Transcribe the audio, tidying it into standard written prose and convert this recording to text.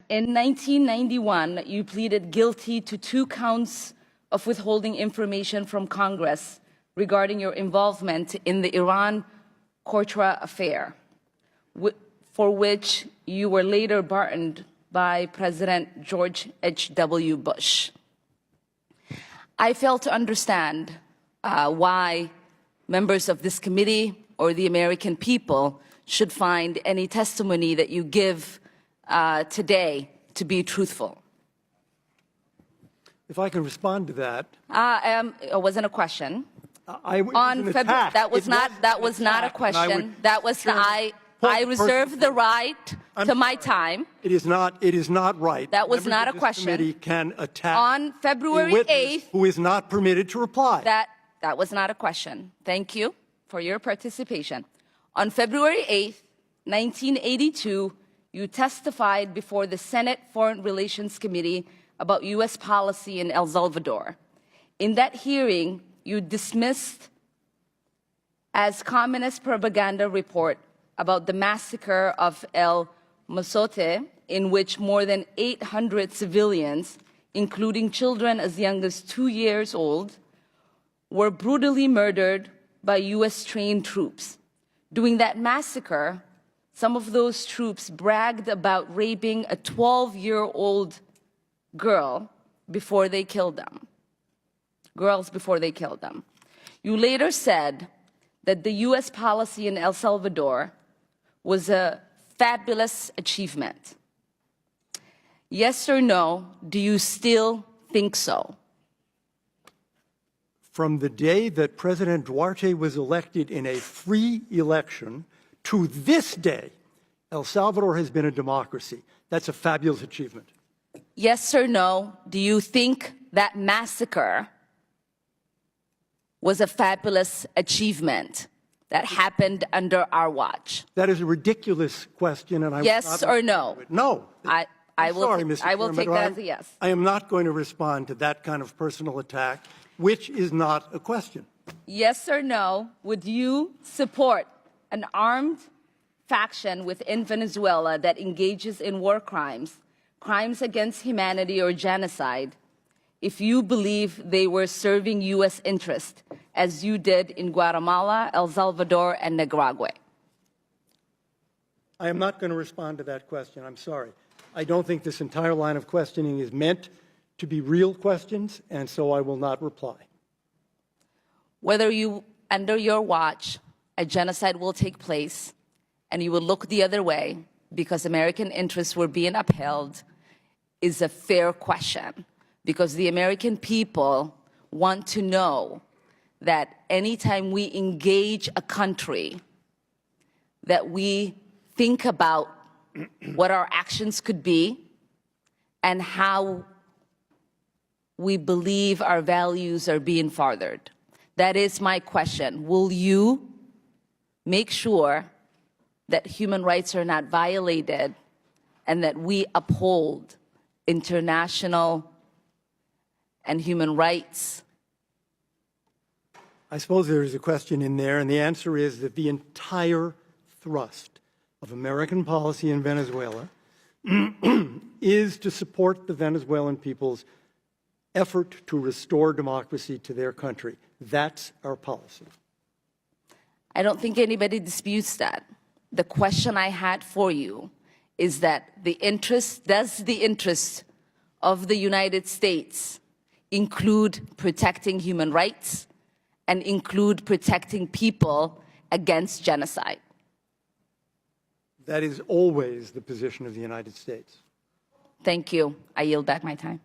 in 1991, you pleaded guilty to 2 counts of withholding information from Congress regarding your involvement in the Iran-Contra affair, for which you were later pardoned by President George H.W. Bush. I fail to understand why members of this committee or the American people should find any testimony that you give today to be truthful. If I can respond to that. It wasn't a question. That was not a question. I reserve the right to my time. It is not right. That was not a question. Committee can attack on February 8th, who is not permitted to reply. That was not a question. Thank you for your participation. On February 8th, 1982, you testified before the Senate Foreign Relations Committee about U.S. policy in El Salvador. In that hearing, you dismissed as communist propaganda report about the massacre of El Mozote, in which more than 800 civilians, including children as young as 2 years old, were brutally murdered by U.S.-trained troops. During that massacre, some of those troops bragged about raping a 12-year-old girl before they killed them. Girls before they killed them. You later said that the U.S. policy in El Salvador was a fabulous achievement. Yes or no, do you still think so? From the day that President Duarte was elected in a free election to this day, El Salvador has been a democracy. That's a fabulous achievement. Yes or no, do you think that massacre was a fabulous achievement that happened under our watch? That is a ridiculous question, and I yes or no? No. I will take that as a yes. I am not going to respond to that kind of personal attack, which is not a question. Yes or no, would you support an armed faction within Venezuela that engages in war crimes, crimes against humanity or genocide, if you believe they were serving U.S. interest, as you did in Guatemala, El Salvador, and Nicaragua? I am not going to respond to that question. I'm sorry. I don't think this entire line of questioning is meant to be real questions, and so I will not reply. Whether under your watch, a genocide will take place, and you will look the other way because American interests were being upheld, is a fair question. Because the American people want to know that anytime we engage a country, that we think about what our actions could be and how we believe our values are being furthered. That is my question. Will you make sure that human rights are not violated and that we uphold international and human rights? I suppose there is a question in there, and the answer is that the entire thrust of American policy in Venezuela is to support the Venezuelan people's effort to restore democracy to their country. That's our policy. I don't think anybody disputes that. The question I had for you is that does the interest of the United States include protecting human rights and include protecting people against genocide? That is always the position of the United States. Thank you. I yield back my time.